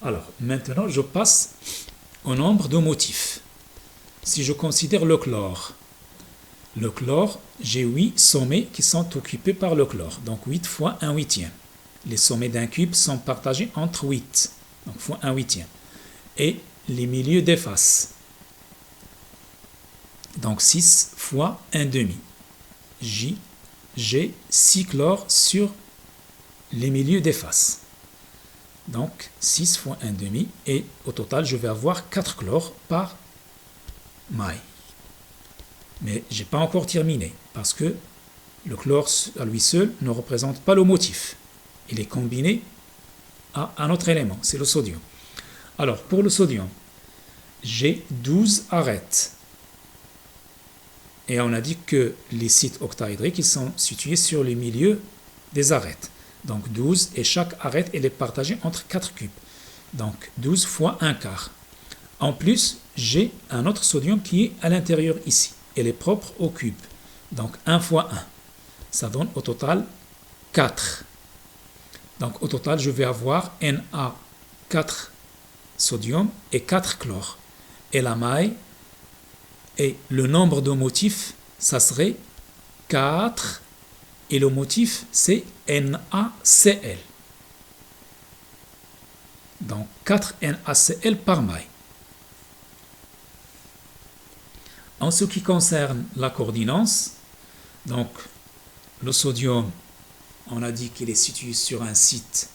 Alors, maintenant, je passe au nombre de motifs. Si je considère le chlore, j'ai 8 sommets qui sont occupés par le chlore. Donc 8 fois 1 huitième. Les sommets d'un cube sont partagés entre 8. Donc fois 1 huitième. Et les milieux des faces. Donc 6 fois 1 demi. J'ai 6 chlores sur les milieux des faces. Donc 6 fois 1 demi. Et au total, je vais avoir 4 chlores par maille. Mais je n'ai pas encore terminé parce que le chlore à lui seul ne représente pas le motif. Il est combiné à un autre élément, c'est le sodium. Alors, pour le sodium, j'ai 12 arêtes. Et on a dit que les sites octaédriques ils sont situés sur le milieu des arêtes. Donc 12, et chaque arête elle est partagée entre 4 cubes. Donc 12 fois 1 quart. En plus, j'ai un autre sodium qui est à l'intérieur ici. Elle est propre au cube. Donc 1 fois 1. Ça donne au total 4. Donc au total, je vais avoir Na4 sodium et 4 chlore. Et la maille, et le nombre de motifs, ça serait 4. Et le motif, c'est NaCl. Donc 4 NaCl par maille. En ce qui concerne la coordinance, donc le sodium, on a dit qu'il est situé sur un site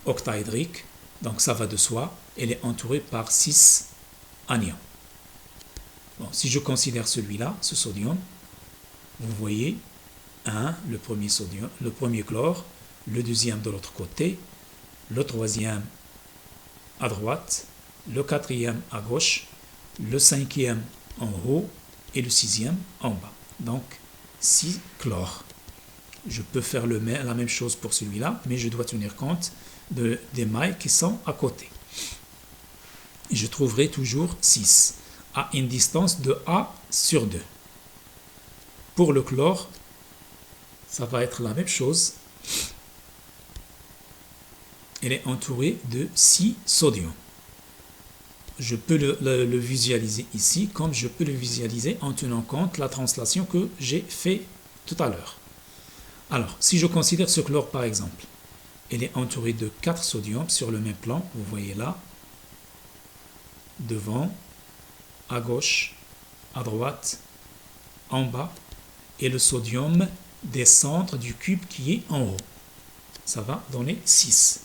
octaédrique, donc ça va de soi, il est entouré par 6 anions. Bon, si je considère celui-là, ce sodium, vous voyez 1, le premier sodium, le premier chlore, le deuxième de l'autre côté, le troisième à droite, le quatrième à gauche, le cinquième en haut et le sixième en bas. Donc 6 chlores. Je peux faire la même chose pour celui-là, mais je dois tenir compte des mailles qui sont à côté. Et je trouverai toujours 6 à une distance de A sur 2. Pour le chlore, ça va être la même chose. Elle est entourée de 6 sodium. Je peux le visualiser ici, comme je peux le visualiser en tenant compte la translation que j'ai fait tout à l'heure. Alors, si je considère ce chlore par exemple, elle est entourée de 4 sodium sur le même plan, vous voyez là, devant, à gauche, à droite, en bas, et le sodium des centres du cube qui est en haut. Ça va donner 6.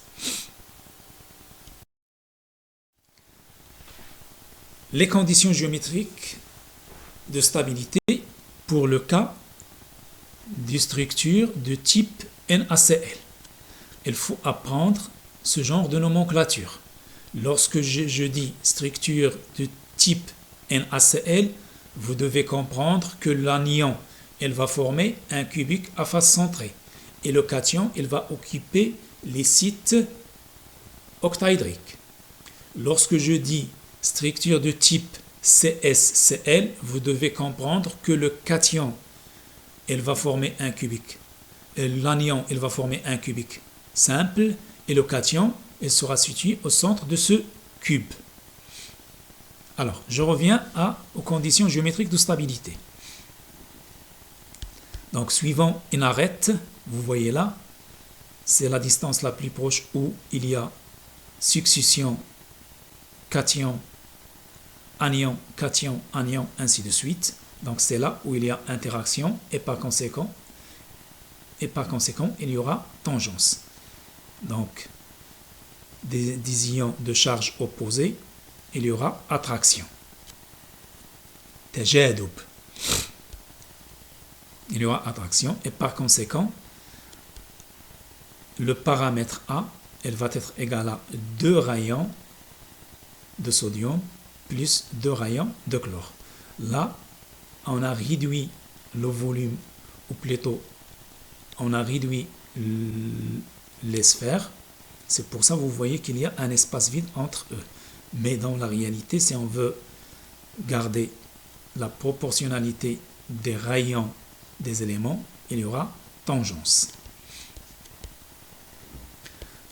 Les conditions géométriques de stabilité pour le cas de structure de type NaCl. Il faut apprendre ce genre de nomenclature. Lorsque je dis structure de type NaCl, vous devez comprendre que l'anion, elle va former un cubique à face centrée. Et le cation, il va occuper les sites octaédriques. Lorsque je dis structure de type CsCl, vous devez comprendre que le cation, elle va former un cubique. L'anion, il va former un cubique simple. Et le cation, il sera situé au centre de ce cube. Alors, je reviens aux conditions géométriques de stabilité. Donc, suivant une arête, vous voyez là, c'est la distance la plus proche où il y a succession cation, anion, cation, anion, ainsi de suite. Donc, c'est là où il y a interaction et par conséquent, il y aura tangence. Donc, des ions de charge opposée, il y aura attraction. تجاذب. Il y aura attraction et par conséquent, le paramètre A, elle va être égal à 2 rayons de sodium plus 2 rayons de chlore. Là, on a réduit le volume, ou plutôt, on a réduit les sphères. C'est pour ça que vous voyez qu'il y a un espace vide entre eux. Mais dans la réalité, si on veut garder la proportionnalité des rayons des éléments, il y aura tangence.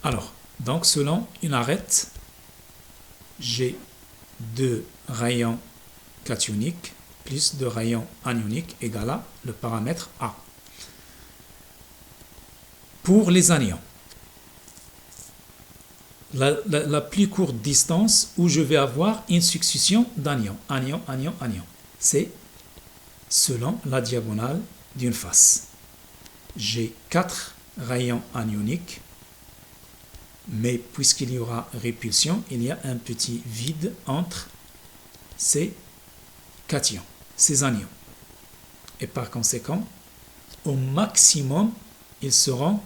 Alors, donc selon une arête, j'ai 2 rayons cationiques plus 2 rayons anioniques égale à le paramètre A. Pour les anions, la plus courte distance où je vais avoir une succession d'anions, anion, anion, anion, c'est selon la diagonale d'une face. J'ai 4 rayons anioniques, mais puisqu'il y aura répulsion, il y a un petit vide entre ces cations, ces anions. Et par conséquent, au maximum, ils seront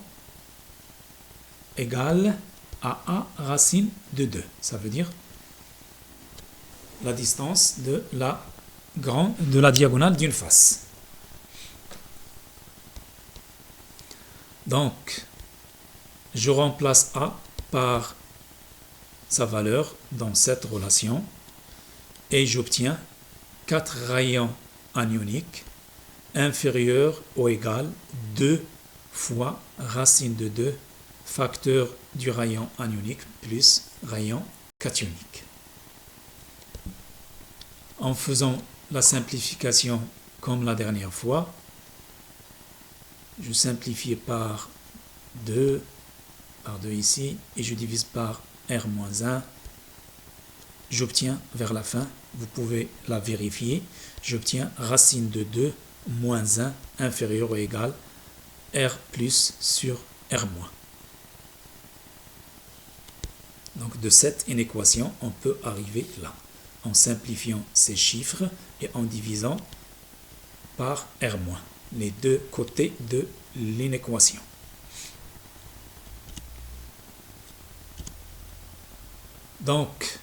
égaux à A racine de 2. Ça veut dire la distance de la diagonale d'une face. Donc, je remplace A par sa valeur dans cette relation et j'obtiens 4 rayons anioniques inférieurs ou égal 2 fois racine de 2 facteur du rayon anionique plus rayon cationique. En faisant la simplification comme la dernière fois, je simplifie par 2 ici et je divise par R-1. J'obtiens vers la fin, vous pouvez la vérifier, j'obtiens racine de 2 moins 1 inférieur ou égal R plus sur R-. Donc de cette inéquation, on peut arriver là, en simplifiant ces chiffres et en divisant par R-, les deux côtés de l'inéquation. Donc,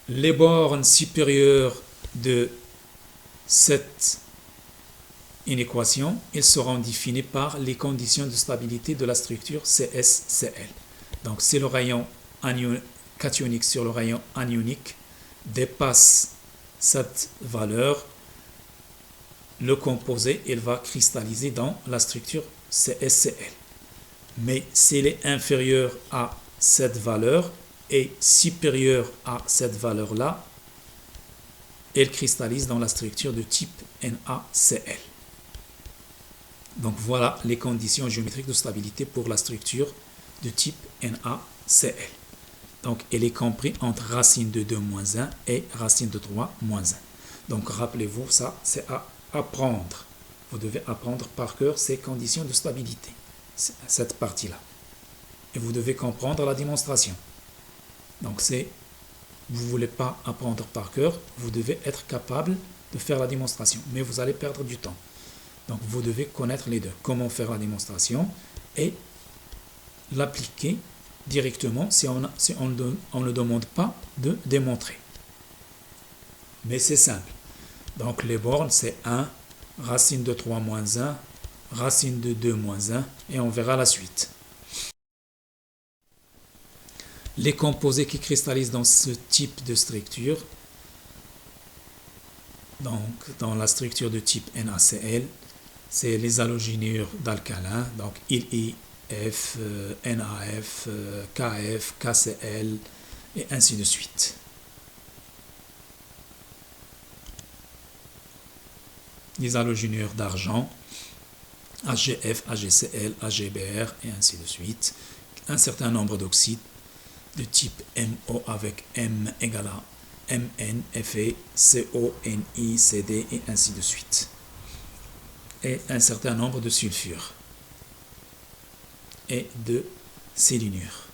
les bornes supérieures de cette inéquation, elles seront définies par les conditions de stabilité de la structure CSCl. Donc, si le rayon cationique sur le rayon anionique dépasse cette valeur, le composé il va cristalliser dans la structure CSCl. Mais s'il est inférieur à cette valeur et supérieur à cette valeur-là, il cristallise dans la structure de type NaCl. Donc voilà les conditions géométriques de stabilité pour la structure de type NaCl. Donc elle est comprise entre racine de 2 moins 1 et racine de 3 moins 1. Donc rappelez-vous, ça c'est à apprendre. Vous devez apprendre par cœur ces conditions de stabilité, cette partie-là. Et vous devez comprendre la démonstration. Donc vous ne voulez pas apprendre par cœur, vous devez être capable de faire la démonstration, mais vous allez perdre du temps. Donc vous devez connaître les deux, comment faire la démonstration et l'appliquer directement si on ne demande pas de démontrer. Mais c'est simple. Donc les bornes c'est 1, racine de 3 moins 1, racine de 2 moins 1 et on verra la suite. Les composés qui cristallisent dans ce type de structure, donc dans la structure de type NaCl, c'est les halogénures d'alcalin, donc IF, NaF, KF, KCl et ainsi de suite. Les halogénures d'argent, AgF, AgCl, AgBr et ainsi de suite. Un certain nombre d'oxydes de type MO avec M égale à Mn, Fe, CO, Ni, Cd et ainsi de suite. Et un certain nombre de sulfures et de sélénures.